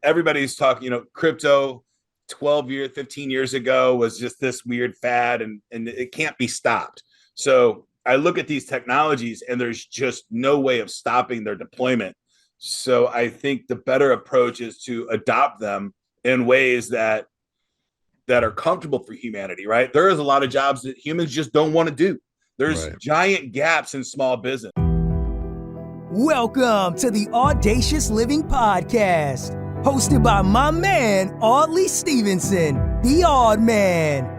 everybody's talking, crypto 15 years ago was just this weird fad and it can't be stopped. So I look at these technologies and there's just no way of stopping their deployment. So I think the better approach is to adopt them in ways that are comfortable for humanity, right? There is a lot of jobs that humans just don't want to do. There's giant gaps in small business. Welcome to the Audacious Living Podcast, hosted by my man, Audley Stevenson, the Odd Man.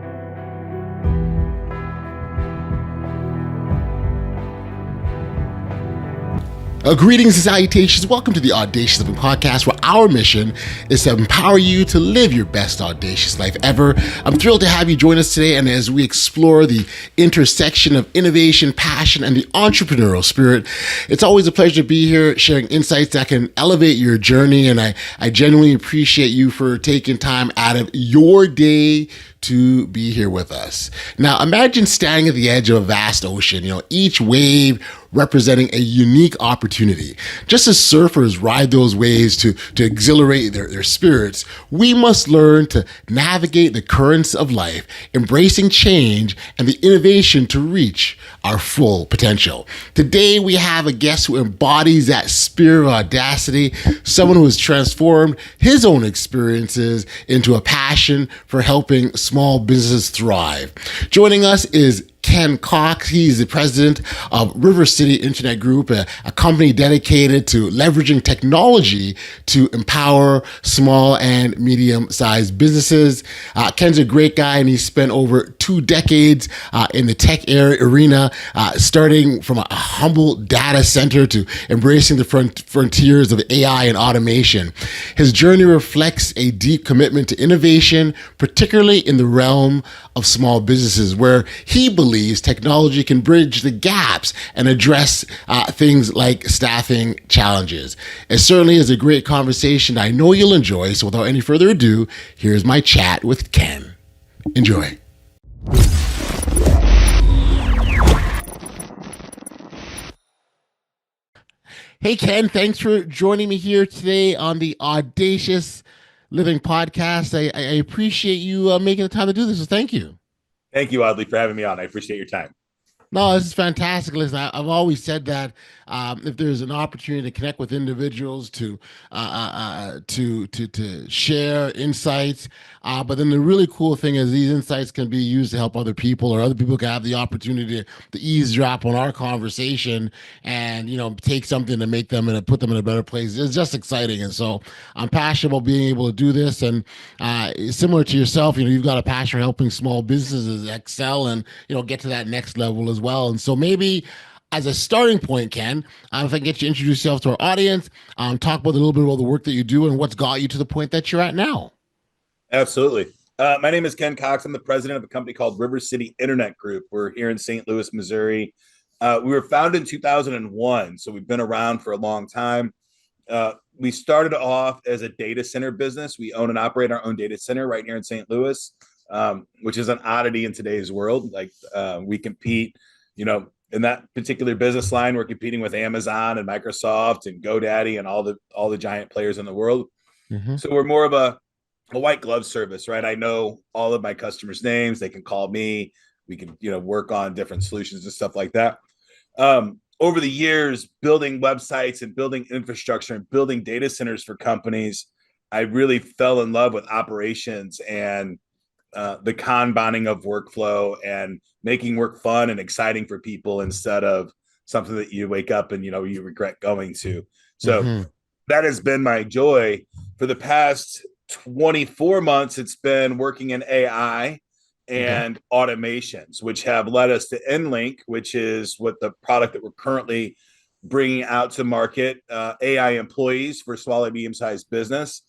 Greetings and salutations. Welcome to the Audacious Living Podcast, where our mission is to empower you to live your best audacious life ever. I'm thrilled to have you join us today, and as we explore the intersection of innovation, passion, and the entrepreneurial spirit, it's always a pleasure to be here sharing insights that can elevate your journey, and I genuinely appreciate you for taking time out of your day to be here with us. Now, imagine standing at the edge of a vast ocean, each wave representing a unique opportunity. Just as surfers ride those waves to exhilarate their spirits, we must learn to navigate the currents of life, embracing change and the innovation to reach our full potential. Today, we have a guest who embodies that spirit of audacity, someone who has transformed his own experiences into a passion for helping small businesses thrive. Joining us is Ken Cox. He's the president of River City Internet Group, a company dedicated to leveraging technology to empower small and medium-sized businesses. Ken's a great guy, and he spent over 2 decades in the tech arena, starting from a humble data center to embracing the frontiers of AI and automation. His journey reflects a deep commitment to innovation, particularly in the realm of small businesses, where he believes technology can bridge the gaps and address things like staffing challenges. It certainly is a great conversation I know you'll enjoy. So without any further ado, here's my chat with Ken. Enjoy. Hey, Ken, thanks for joining me here today on the Audacious Living Podcast. I appreciate you making the time to do this. So thank you. Thank you, Audley, for having me on. I appreciate your time. No, this is fantastic. Listen, I've always said that if there's an opportunity to connect with individuals to share insights, but then the really cool thing is these insights can be used to help other people, or other people can have the opportunity to eavesdrop on our conversation and take something to make them and put them in a better place. It's just exciting, and so I'm passionate about being able to do this. And similar to yourself, you've got a passion for helping small businesses excel and get to that next level as well. And so maybe as a starting point, Ken, if I can get you to introduce yourself to our audience, talk about a little bit about the work that you do and what's got you to the point that you're at now. Absolutely. My name is Ken Cox. I'm the president of a company called River City Internet Group. We're here in St. Louis, Missouri. We were founded in 2001, so we've been around for a long time. We started off as a data center business. We own and operate our own data center right here in St. Louis, which is an oddity in today's world. Like we compete, in that particular business line, we're competing with Amazon and Microsoft and GoDaddy and all the giant players in the world. Mm-hmm. So we're more of a white glove service, right? I know all of my customers' names. They can call me. We can, work on different solutions and stuff like that. Over the years, building websites and building infrastructure and building data centers for companies, I really fell in love with operations and the Kanbaning of workflow and making work fun and exciting for people instead of something that you wake up and, you regret going to. So that has been my joy for the past 24 months. It's been working in AI and automations, which have led us to NLink, which is what the product that we're currently bringing out to market, AI employees for small and medium-sized business,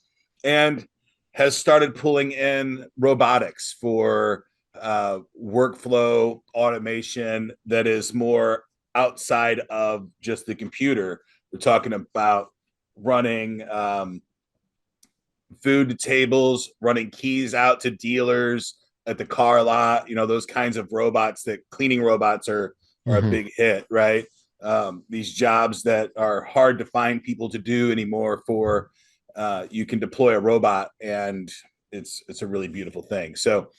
and has started pulling in robotics for workflow automation that is more outside of just the computer. We're talking about running food to tables, running keys out to dealers at the car lot, those kinds of robots. That cleaning robots are a big hit, right? These jobs that are hard to find people to do anymore for you can deploy a robot, and it's a really beautiful thing. So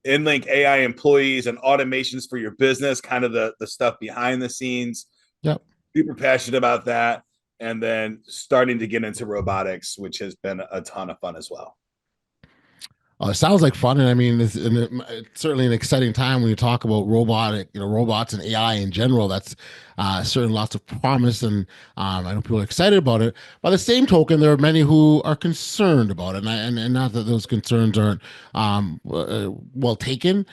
InLink AI employees and automations for your business, kind of the stuff behind the scenes. Yep. Super passionate about that. And then starting to get into robotics, which has been a ton of fun as well. It sounds like fun, and I mean, it's certainly an exciting time when you talk about robots and AI in general. That's certainly lots of promise, and I know people are excited about it. By the same token, there are many who are concerned about it, and not that those concerns aren't well taken.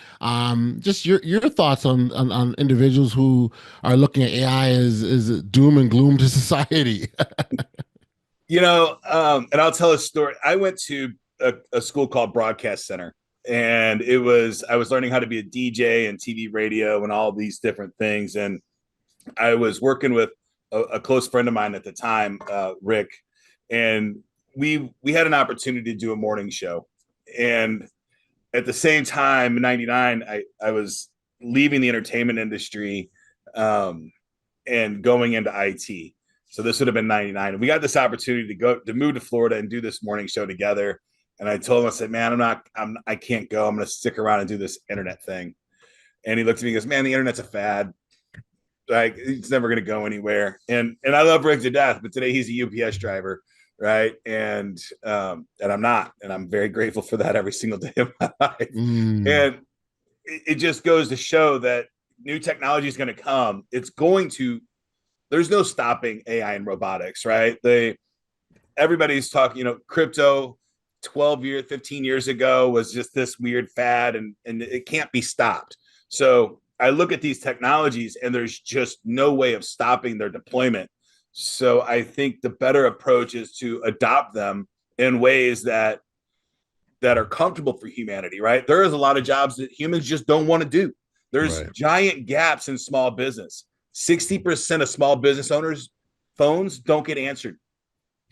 Just your thoughts on individuals who are looking at AI as doom and gloom to society. And I'll tell a story. I went to a school called Broadcast Center, and I was learning how to be a DJ and TV radio and all these different things. And I was working with a close friend of mine at the time, Rick, and we had an opportunity to do a morning show. And at the same time, in '99, I was leaving the entertainment industry and going into IT. So this would have been '99. And we got this opportunity to move to Florida and do this morning show together. And I told him, I said, man, I can't go. I'm going to stick around and do this internet thing. And he looked at me and goes, man, the internet's a fad. Like, it's never going to go anywhere. And I love Rick to death, but today he's a UPS driver. Right. And I'm not, and I'm very grateful for that every single day of my life. And it just goes to show that new technology is going to come. There's no stopping AI and robotics, right? Everybody's talking, crypto 15 years ago was just this weird fad, and it can't be stopped. So I look at these technologies, and there's just no way of stopping their deployment. So I think the better approach is to adopt them in ways that are comfortable for humanity, right? There is a lot of jobs that humans just don't want to do. There's giant gaps in small business. 60% of small business owners' phones don't get answered.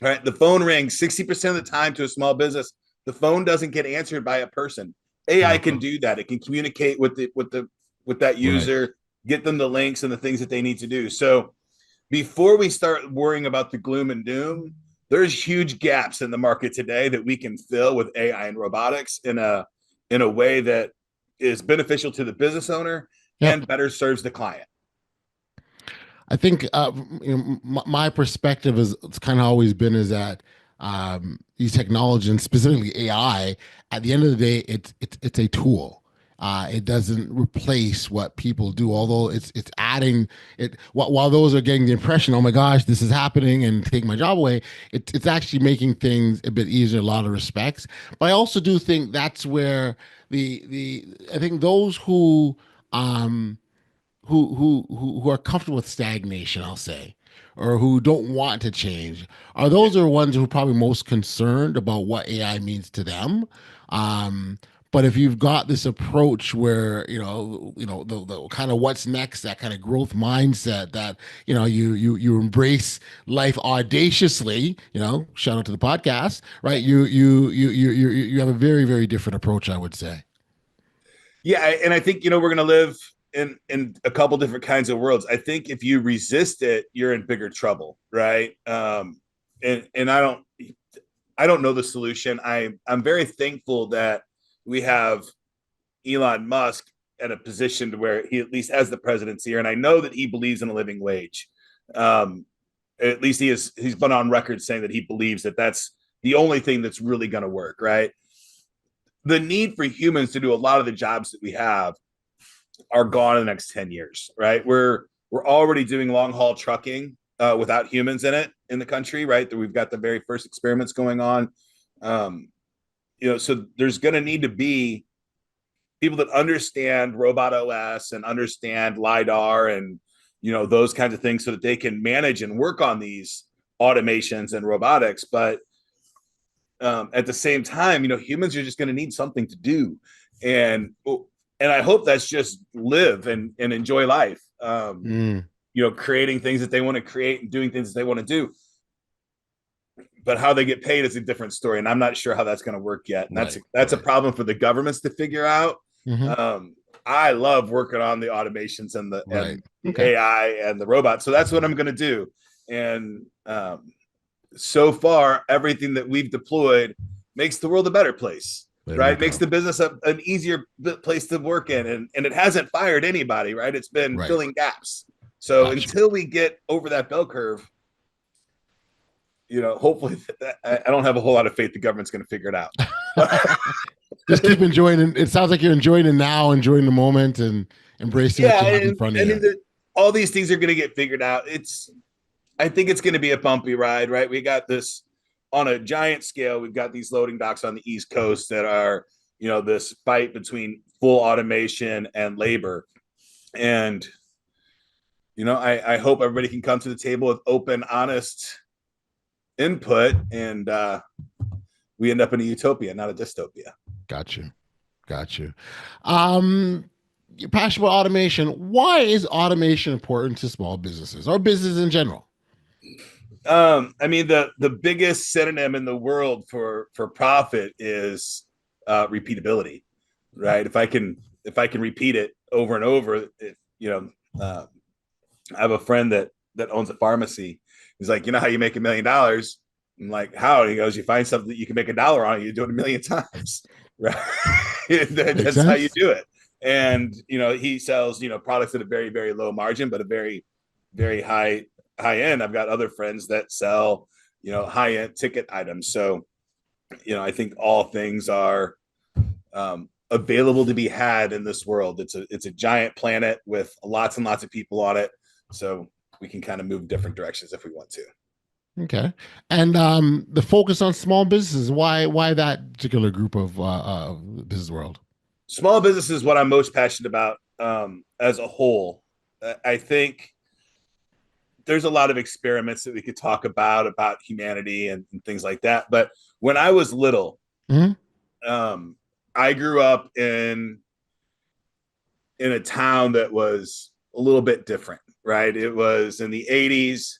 Right? The phone rings 60% of the time to a small business. The phone doesn't get answered by a person. AI can do that. It can communicate with that user, get them the links and the things that they need to do. So before we start worrying about the gloom and doom, there's huge gaps in the market today that we can fill with AI and robotics in a way that is beneficial to the business owner and better serves the client. I think my perspective is kind of always been is that these technologies, and specifically AI, at the end of the day, it's a tool. It doesn't replace what people do, although it's adding it. While those are getting the impression, oh my gosh, this is happening and taking my job away, it's actually making things a bit easier in a lot of respects. But I also do think that's where I think those who are comfortable with stagnation, I'll say, or who don't want to change, those are ones who are probably most concerned about what AI means to them. But if you've got this approach where the kind of what's next, that kind of growth mindset, that you embrace life audaciously, shout out to the podcast, right? You have a very, very different approach, I would say. Yeah, and I think we're going to live in a couple different kinds of worlds. I think if you resist it, you're in bigger trouble, right? And I don't know the solution. I'm very thankful that we have Elon Musk at a position to where he at least has the presidency here, and I know that he believes in a living wage. At least he's been on record saying that he believes that that's the only thing that's really going to work, right? The need for humans to do a lot of the jobs that we have are gone in the next 10 years, right? We're already doing long haul trucking without humans in it in the country, right? We've got the very first experiments going on. So there's going to need to be people that understand robot OS and understand LiDAR and, those kinds of things so that they can manage and work on these automations and robotics. But at the same time, humans are just going to need something to do. And I hope that's just live and enjoy life, creating things that they want to create and doing things that they want to do. But how they get paid is a different story. And I'm not sure how that's going to work yet. And that's a problem for the governments to figure out. I love working on the automations and the AI and the robots. So that's what I'm going to do. And so far, everything that we've deployed makes the world a better place, right? Makes the business an easier place to work in. And it hasn't fired anybody, right? It's been filling gaps. So until we get over that bell curve, hopefully I don't have a whole lot of faith the government's going to figure it out. Just keep enjoying it. It sounds like you're enjoying it now, enjoying the moment and embracing what you have in front of you. All these things are going to get figured out. I think it's going to be a bumpy ride, right? We got this on a giant scale. We've got these loading docks on the East Coast that are, this fight between full automation and labor. And, I hope everybody can come to the table with open, honest input, and we end up in a utopia, not a dystopia. Got you. You're passionate about automation. Why is automation important to small businesses or business in general? The biggest synonym in the world for profit is repeatability, right? If I can repeat it over and over, I have a friend that owns a pharmacy. He's like, how you make $1 million? I'm like, how? And he goes, you find something that you can make $1 on, you do it 1 million times, right? That's how you do it. And he sells products at a very, very low margin, but a very, very high end. I've got other friends that sell high end ticket items. So I think all things are available to be had in this world. It's a giant planet with lots and lots of people on it, so we can kind of move different directions if we want to. Okay. And the focus on small businesses, why that particular group of business world? Small business is what I'm most passionate about as a whole. I think there's a lot of experiments that we could talk about humanity and things like that. But when I was little, I grew up in a town that was a little bit different, right? It was in the 80s.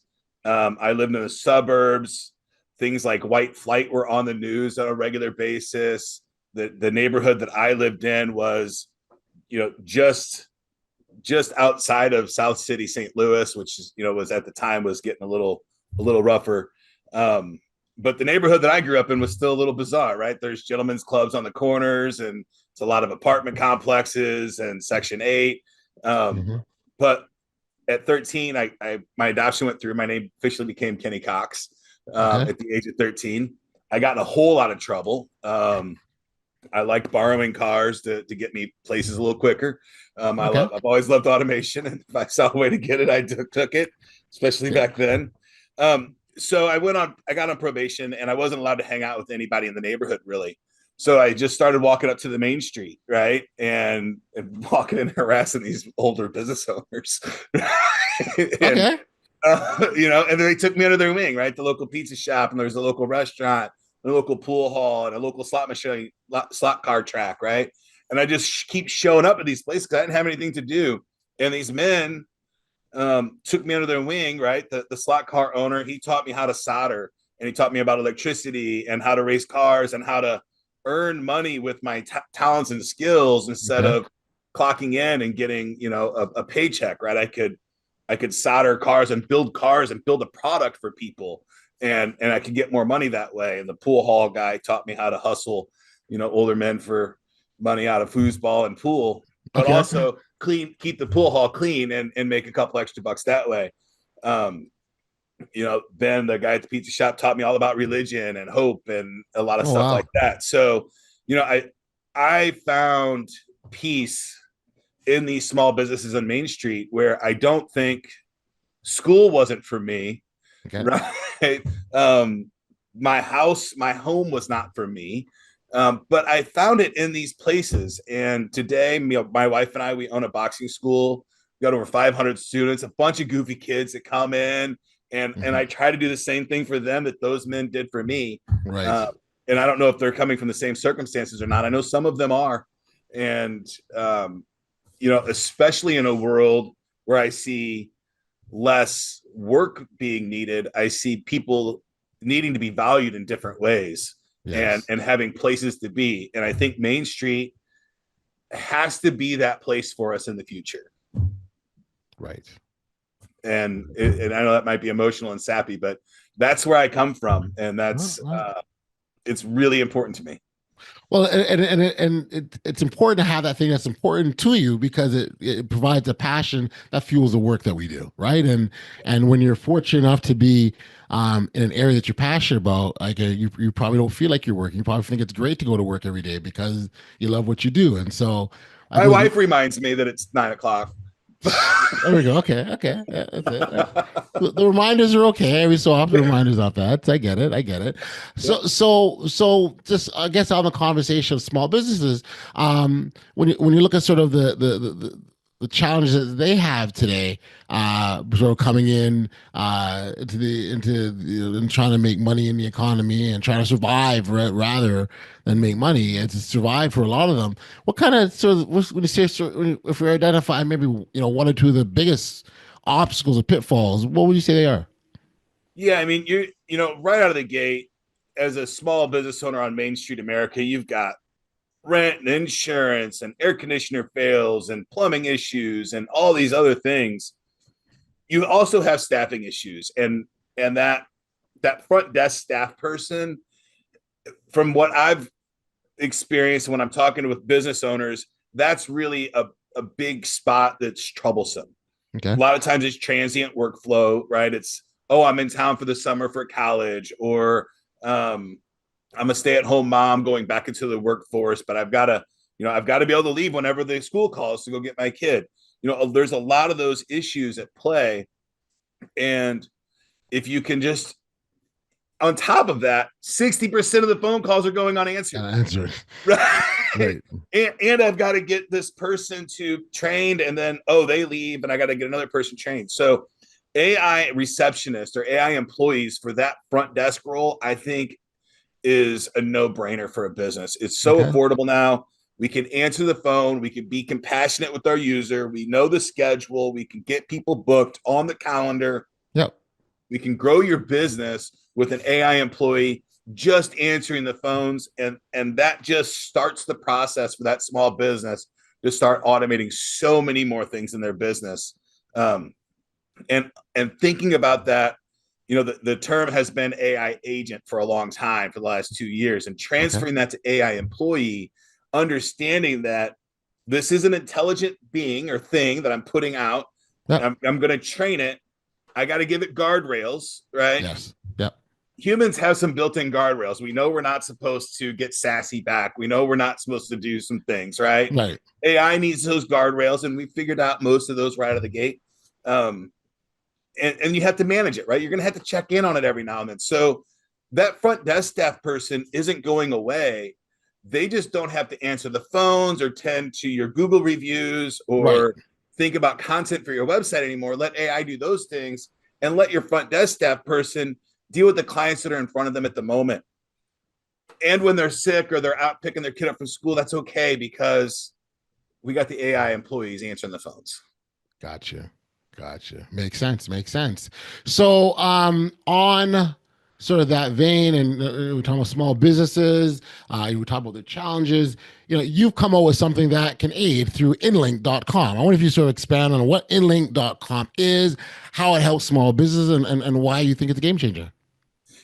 I lived in the suburbs. Things like white flight were on the news on a regular basis. The neighborhood that I lived in was, just outside of South City, St. Louis, which is, was at the time was getting a little rougher. But the neighborhood that I grew up in was still a little bizarre, right? There's gentlemen's clubs on the corners, and it's a lot of apartment complexes and Section 8. But at 13, my adoption went through. My name officially became Kenny Cox at the age of 13. I got in a whole lot of trouble. I liked borrowing cars to get me places a little quicker. I've always loved automation, and if I saw a way to get it, I took it, especially back then. So I got on probation, and I wasn't allowed to hang out with anybody in the neighborhood, really. So I just started walking up to the main street, right? And walking and harassing these older business owners. And then they took me under their wing, right? The local pizza shop, and there's a local restaurant, a local pool hall, and a local slot car track, right? And I just keep showing up at these places because I didn't have anything to do. And these men took me under their wing, right? The slot car owner, he taught me how to solder, and he taught me about electricity and how to race cars and how to earn money with my talents and skills instead of clocking in and getting, a paycheck, right? I could solder cars and build a product for people, and I could get more money that way. And the pool hall guy taught me how to hustle, older men for money out of foosball and pool, but also keep the pool hall clean and make a couple extra bucks that way. Ben, the guy at the pizza shop, taught me all about religion and hope and a lot of stuff like that. So, I found peace in these small businesses on Main Street where I don't think school wasn't for me. Right. My home was not for me. But I found it in these places. And today, my wife and I, we own a boxing school. We got over 500 students, a bunch of goofy kids that come in. And I try to do the same thing for them that those men did for me. Right. And I don't know if they're coming from the same circumstances or not. I know some of them are. And, especially in a world where I see less work being needed, I see people needing to be valued in different ways and having places to be. And I think Main Street has to be that place for us in the future. Right. And I know that might be emotional and sappy, but that's where I come from, and Well, that's well. it's really important to me. Well, it's important to have that thing that's important to you because it provides a passion that fuels the work that we do, right? And when you're fortunate enough to be in an area that you're passionate about, like you probably don't feel like you're working. You probably think it's great to go to work every day because you love what you do. And so, I My believe wife reminds me that it's 9 o'clock. there we go. Okay, yeah, that's it. The reminders are okay. Every so often, reminders not bad. I get it. I get it. Yep. So, just I guess on the conversation of small businesses, when you look at sort of the challenges that they have today, sort of coming in and trying to make money in the economy and trying to survive rather than make money and to survive for a lot of them. What kind of sort of when you say if we identify maybe one or two of the biggest obstacles or pitfalls, what would you say they are? Yeah, I mean, right out of the gate, as a small business owner on Main Street America, you've got rent and insurance and air conditioner fails and plumbing issues and all these other things. You also have staffing issues, and that front desk staff person, from what I've experienced when I'm talking with business owners, that's really a big spot that's troublesome. Okay. A lot of times it's transient workflow, right? It's, oh, I'm in town for the summer for college, or I'm a stay-at-home mom going back into the workforce, but I've got to be able to leave whenever the school calls to go get my kid. There's a lot of those issues at play. And if you can just, on top of that, 60% of the phone calls are going unanswered. Answer. Right. Right. And I've got to get this person to trained, and then, they leave, and I got to get another person trained. So AI receptionists or AI employees for that front desk role, I think, is a no-brainer for a business. It's so affordable now. We can answer the phone. We can be compassionate with our user. We know the schedule. We can get people booked on the calendar. Yep. We can grow your business with an AI employee just answering the phones. And that just starts the process for that small business to start automating so many more things in their business. And thinking about that, the term has been AI agent for a long time, for the last 2 years, and transferring that to AI employee, understanding that this is an intelligent being or thing that I'm putting out. Yep. I'm going to train it. I got to give it guardrails, right? Yes. Yep. Humans have some built-in guardrails. We know we're not supposed to get sassy back. We know we're not supposed to do some things, right? Right. AI needs those guardrails, and we figured out most of those right out of the gate. And you have to manage it, right? You're going to have to check in on it every now and then. So that front desk staff person isn't going away. They just don't have to answer the phones or tend to your Google reviews or think about content for your website anymore. Let AI do those things, and let your front desk staff person deal with the clients that are in front of them at the moment. And when they're sick or they're out picking their kid up from school, that's okay, because we got the AI employees answering the phones. Gotcha. Makes sense. So, on sort of that vein, and we're talking about small businesses, you were talking about the challenges, you've come up with something that can aid through inlink.com. I wonder if you sort of expand on what inlink.com is, how it helps small businesses, and why you think it's a game changer.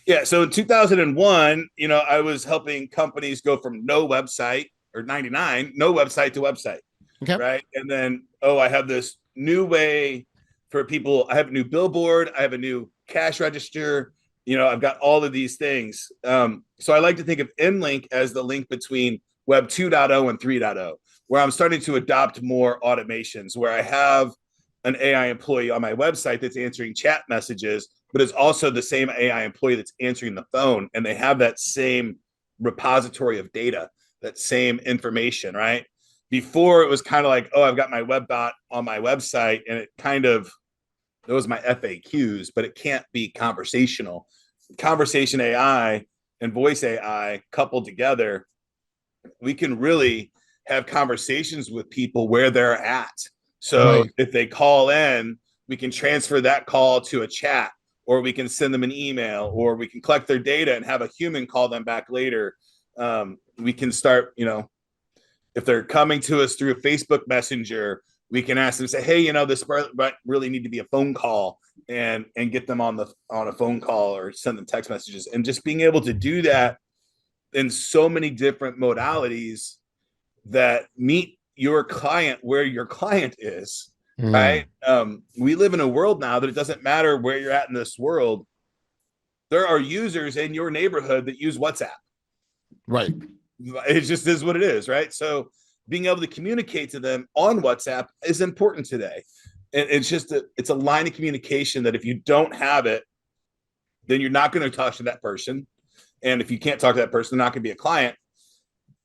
Yeah. So in 2001, I was helping companies go from no website, or 99, no website to website. Okay. Right. And then, I have this new way for people. I have a new billboard. I have a new cash register. I've got all of these things. So I like to think of InLink as the link between Web 2.0 and 3.0, where I'm starting to adopt more automations, where I have an AI employee on my website that's answering chat messages, but it's also the same AI employee that's answering the phone. And they have that same repository of data, that same information, right? Before, it was kind of like, I've got my web bot on my website, and it kind of, those are my FAQs, but it can't be conversational. Conversation AI and voice AI coupled together, we can really have conversations with people where they're at. So if they call in, we can transfer that call to a chat, or we can send them an email, or we can collect their data and have a human call them back later. We can start, if they're coming to us through a Facebook Messenger, we can ask them, say, hey, this might really need to be a phone call, and get them on a phone call or send them text messages. And just being able to do that in so many different modalities that meet your client where your client is, right? We live in a world now that it doesn't matter where you're at in this world. There are users in your neighborhood that use WhatsApp. Right. It just is what it is, right? So being able to communicate to them on WhatsApp is important today. And it's a line of communication that if you don't have it, then you're not going to talk to that person. And if you can't talk to that person, they're not going to be a client.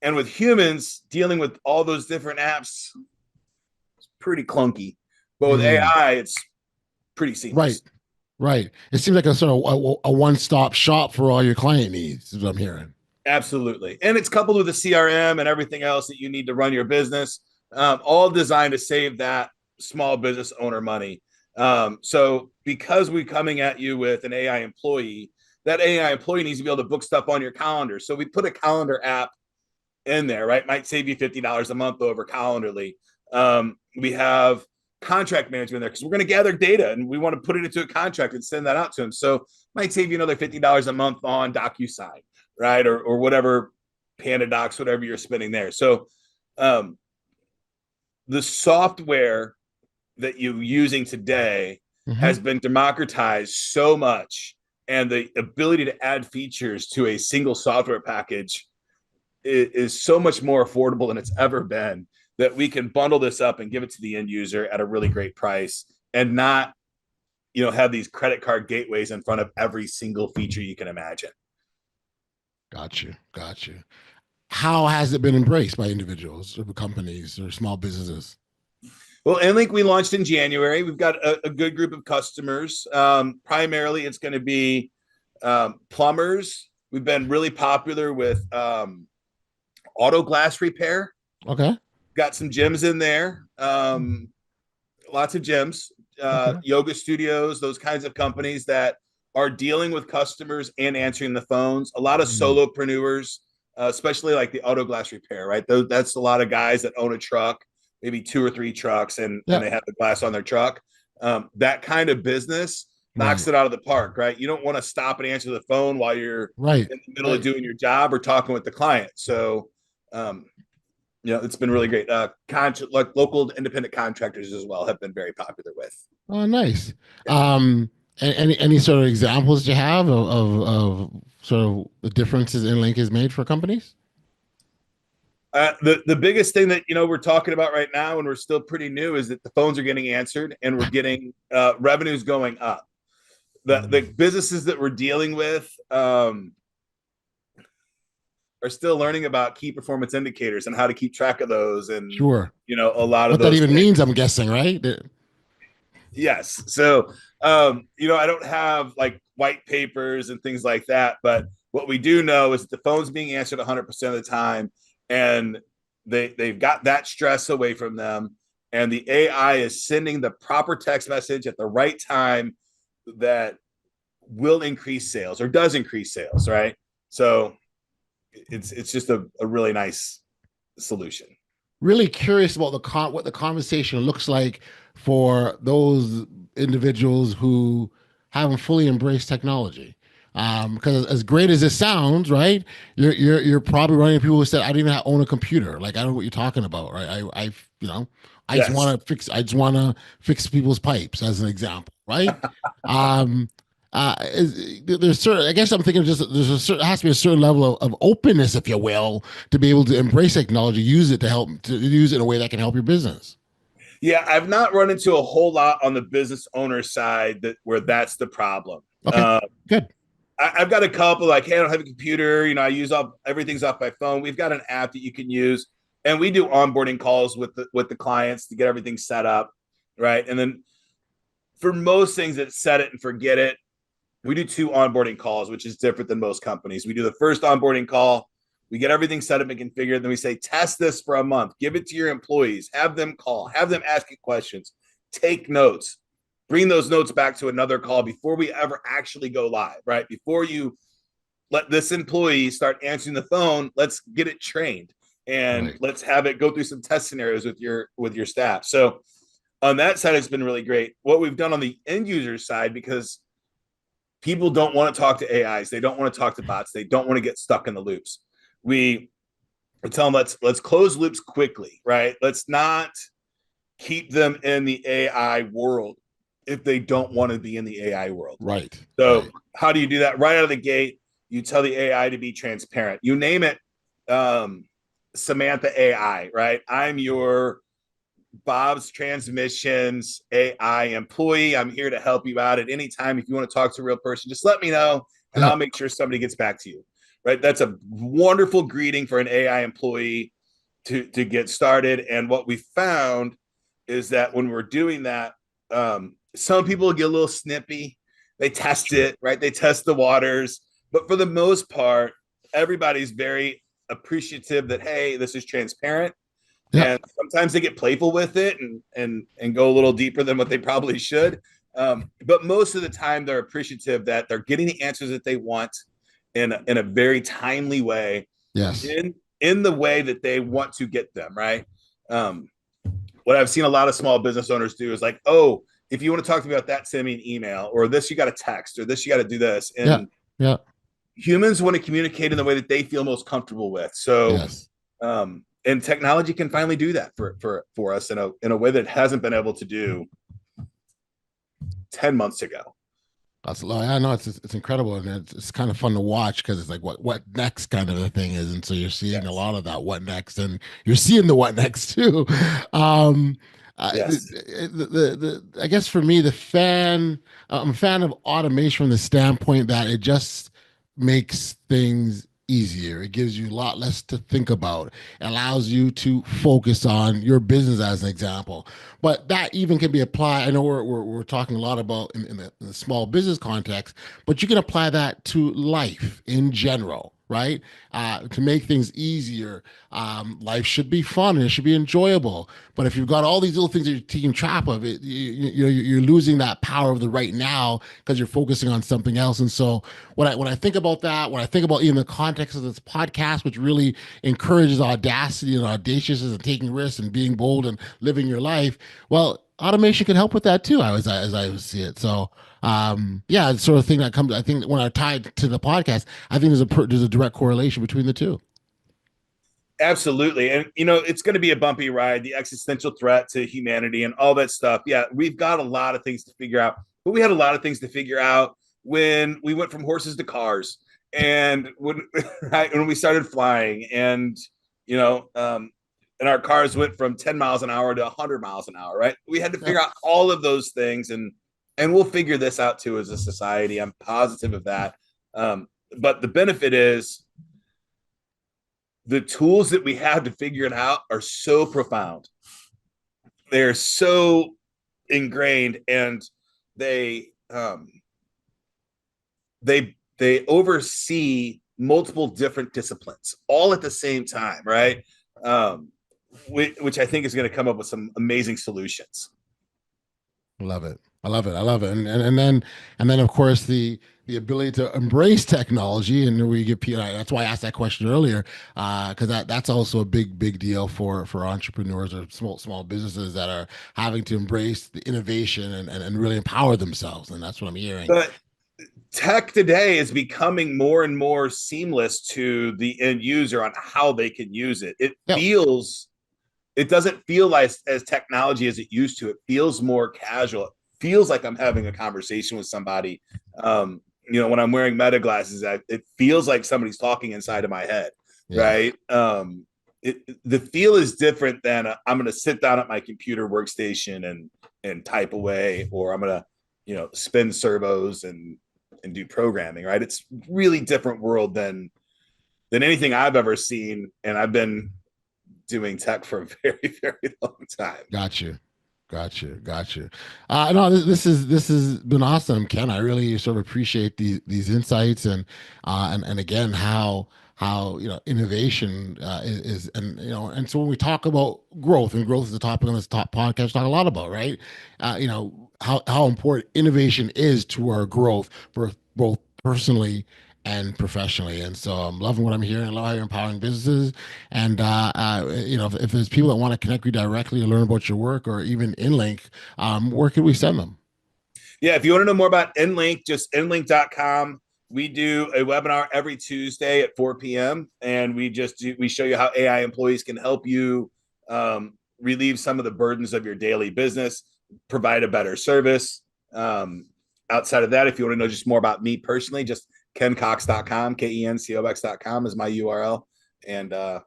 And with humans dealing with all those different apps, it's pretty clunky. But with AI, it's pretty seamless. Right. It seems like a sort of a one-stop shop for all your client needs, is what I'm hearing. Absolutely. And it's coupled with the CRM and everything else that you need to run your business, all designed to save that small business owner money. So because we're coming at you with an AI employee, that AI employee needs to be able to book stuff on your calendar. So we put a calendar app in there, right? Might save you $50 a month over Calendarly. We have contract management there because we're going to gather data and we want to put it into a contract and send that out to them. So might save you another $50 a month on DocuSign, right? Or whatever, PandaDocs, whatever you're spending there. So the software that you're using today has been democratized so much, and the ability to add features to a single software package is so much more affordable than it's ever been, that we can bundle this up and give it to the end user at a really great price, and not, have these credit card gateways in front of every single feature you can imagine. Got you. How has it been embraced by individuals or companies or small businesses? Well, InLink, we launched in January. We've got a good group of customers. Primarily, it's going to be plumbers. We've been really popular with auto glass repair. Okay. Got some gyms in there. Lots of gyms, yoga studios, those kinds of companies that are dealing with customers and answering the phones. A lot of solopreneurs, especially like the auto glass repair, right? That's a lot of guys that own a truck, maybe 2 or 3 trucks, and they have the glass on their truck. That kind of business knocks it out of the park, right? You don't want to stop and answer the phone while you're in the middle of doing your job or talking with the client. So, it's been really great. Like local independent contractors as well have been very popular with. Oh, nice. Any sort of examples you have of sort of the differences InLink has made for companies? The biggest thing that we're talking about right now, and we're still pretty new, is that the phones are getting answered and we're getting revenues going up. The businesses that we're dealing with are still learning about key performance indicators and how to keep track of those, and a lot of what those that even things. means, I'm guessing, right? Yes. So I don't have like white papers and things like that, but what we do know is that the phone's being answered 100% of the time, and they've got that stress away from them, and the AI is sending the proper text message at the right time that will increase sales, or does increase sales, right? So it's just a really nice solution. Really curious about what the conversation looks like for those individuals who haven't fully embraced technology. Because as great as it sounds, right, you're probably running into people who said, I don't even own a computer. Like, I don't know what you're talking about, right? I just want to fix people's pipes, as an example, right? There's certain, I guess I'm thinking there has to be a certain level of openness, if you will, to be able to embrace technology, use it in a way that can help your business. Yeah, I've not run into a whole lot on the business owner side where that's the problem. Okay, good. I've got a couple like, hey, I don't have a computer. I use everything's off my phone. We've got an app that you can use, and we do onboarding calls with the clients to get everything set up, right? And then for most things that set it and forget it, we do 2 onboarding calls, which is different than most companies. We do the first onboarding call, we get everything set up and configured, then we say, test this for a month, give it to your employees, have them call, have them ask you questions, take notes, bring those notes back to another call before we ever actually go live, right? Before you let this employee start answering the phone, let's get it trained, and let's have it go through some test scenarios with your staff. So On that side, it's been really great. What we've done on the end user side, because people don't want to talk to AIs, they don't want to talk to bots, they don't want to get stuck in the loops. We tell them let's close loops quickly, right? Let's not keep them in the AI world if they don't want to be in the AI world. Right. So right. how do you do that? Right out of the gate, you tell the AI to be transparent. You name it, Samantha AI, right? I'm your Bob's Transmissions AI employee. I'm here to help you out at any time. If you want to talk to a real person, just let me know, and I'll make sure somebody gets back to you. Right? That's a wonderful greeting for an AI employee to get started. And what we found is that when we're doing that, some people get a little snippy. They test it, right? They test the waters. But for the most part, everybody's very appreciative that, hey, this is transparent. Yeah. And sometimes they get playful with it and go a little deeper than what they probably should. But most of the time, they're appreciative that they're getting the answers that they want in a very timely way. Yes. In the way that they want to get them, right? What I've seen a lot of small business owners do is like, oh, if you want to talk to me about that, send me an email, or this, you got to text, or this, you got to do this. And humans want to communicate in the way that they feel most comfortable with. So, yes. And technology can finally do that for us in a way that it hasn't been able to do 10 months ago. That's I know it's incredible, and it's kind of fun to watch because it's like what next kind of a thing is, and so you're seeing a lot of that what next, and you're seeing the what next too. Yes. I guess for me, I'm a fan of automation from the standpoint that it just makes things easier. It gives you a lot less to think about. It allows you to focus on your business, as an example. But that even can be applied. I know we're talking a lot about in the small business context, but you can apply that to life in general, right? To make things easier. Life should be fun and it should be enjoyable. But if you've got all these little things that you're taking track of, you're losing that power of the right now because you're focusing on something else. And so when I think about that, when I think about even the context of this podcast, which really encourages audacity and audaciousness and taking risks and being bold and living your life, well, automation can help with that too. As I see it. So yeah, it's sort of thing that comes. I think when I tied to the podcast, I think there's a direct correlation between the two. Absolutely. And, it's going to be a bumpy ride, the existential threat to humanity and all that stuff. Yeah, we've got a lot of things to figure out, but we had a lot of things to figure out when we went from horses to cars and when we started flying and, and our cars went from 10 miles an hour to 100 miles an hour, right? We had to figure out all of those things and we'll figure this out too as a society. I'm positive of that. But the benefit is, the tools that we have to figure it out are so profound. They're so ingrained, and they oversee multiple different disciplines all at the same time, right? Which I think is going to come up with some amazing solutions. Love it. I love it. And then of course the ability to embrace technology, and where you get people. That's why I asked that question earlier, because that's also a big deal for entrepreneurs or small businesses that are having to embrace the innovation and really empower themselves. And that's what I'm hearing. But tech today is becoming more and more seamless to the end user on how they can use it. It doesn't feel like as technology as it used to. It feels more casual. It feels like I'm having a conversation with somebody. When I'm wearing meta glasses, it feels like somebody's talking inside of my head, right? The feel is different than I'm going to sit down at my computer workstation and type away, or I'm going to, spin servos and do programming, right? It's really different world than anything I've ever seen. And I've been doing tech for a very, very long time. Got you. No, this has been awesome, Ken. I really sort of appreciate these insights and again how innovation is and so when we talk about growth, and growth is the topic on this top podcast, talk a lot about, right? How important innovation is to our growth, both personally and professionally. And so I'm loving what I'm hearing. I love how you're empowering businesses. And, if there's people that want to connect with you directly or learn about your work or even InLink, where can we send them? Yeah, if you want to know more about InLink, just inlink.com. We do a webinar every Tuesday at 4 p.m. and we show you how AI employees can help you relieve some of the burdens of your daily business, provide a better service. Outside of that, if you want to know just more about me personally, just kencox.com, KENCOX.com is my URL. And if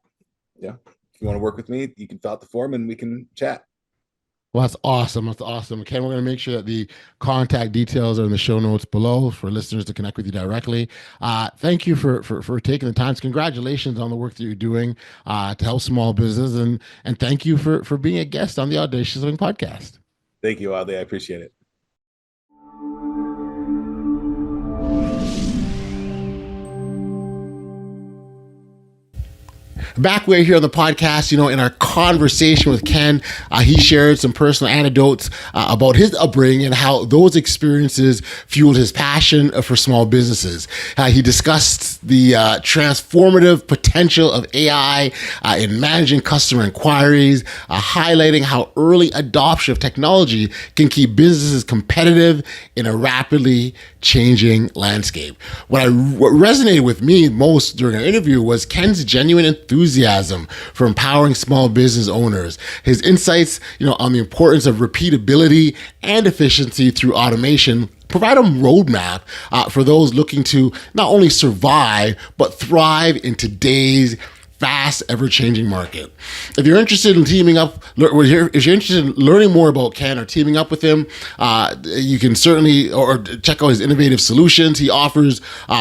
you want to work with me, you can fill out the form and we can chat. Well, that's awesome. That's awesome. Ken, we're going to make sure that the contact details are in the show notes below for listeners to connect with you directly. Thank you for taking the time. Congratulations on the work that you're doing to help small business. And thank you for being a guest on the Audacious Living Podcast. Thank you, Audley. I appreciate it. Back we're here on the podcast, in our conversation with Ken, he shared some personal anecdotes about his upbringing and how those experiences fueled his passion for small businesses. He discussed the transformative potential of AI in managing customer inquiries, highlighting how early adoption of technology can keep businesses competitive in a rapidly changing landscape. What resonated with me most during our interview was Ken's genuine enthusiasm for empowering small business owners. His insights, on the importance of repeatability and efficiency through automation provide a roadmap for those looking to not only survive, but thrive in today's fast, ever-changing market. If you're interested in teaming up, if you're interested in learning more about Ken or teaming up with him, you can certainly or check out his innovative solutions he offers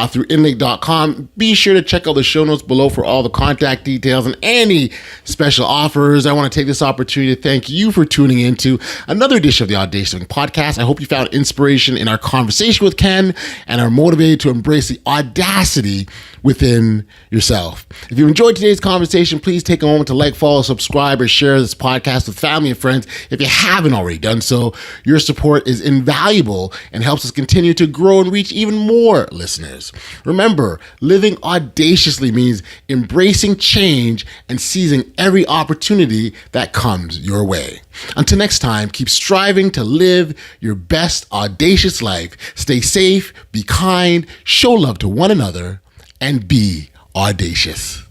through inlink.com. Be sure to check out the show notes below for all the contact details and any special offers. I want to take this opportunity to thank you for tuning in to another edition of the Audacious Living Podcast. I hope you found inspiration in our conversation with Ken and are motivated to embrace the audacity within yourself. If you enjoyed today's conversation, please take a moment to like, follow, subscribe, or share this podcast with family and friends if you haven't already done so. Your support is invaluable and helps us continue to grow and reach even more listeners. Remember, living audaciously means embracing change and seizing every opportunity that comes your way. Until next time, keep striving to live your best audacious life. Stay safe, be kind, show love to one another, and be audacious.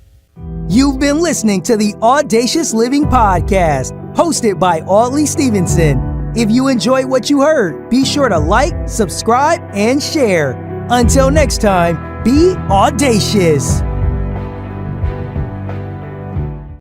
You've been listening to the Audacious Living Podcast, hosted by Audley Stevenson. If you enjoyed what you heard, be sure to like, subscribe, and share. Until next time, be audacious.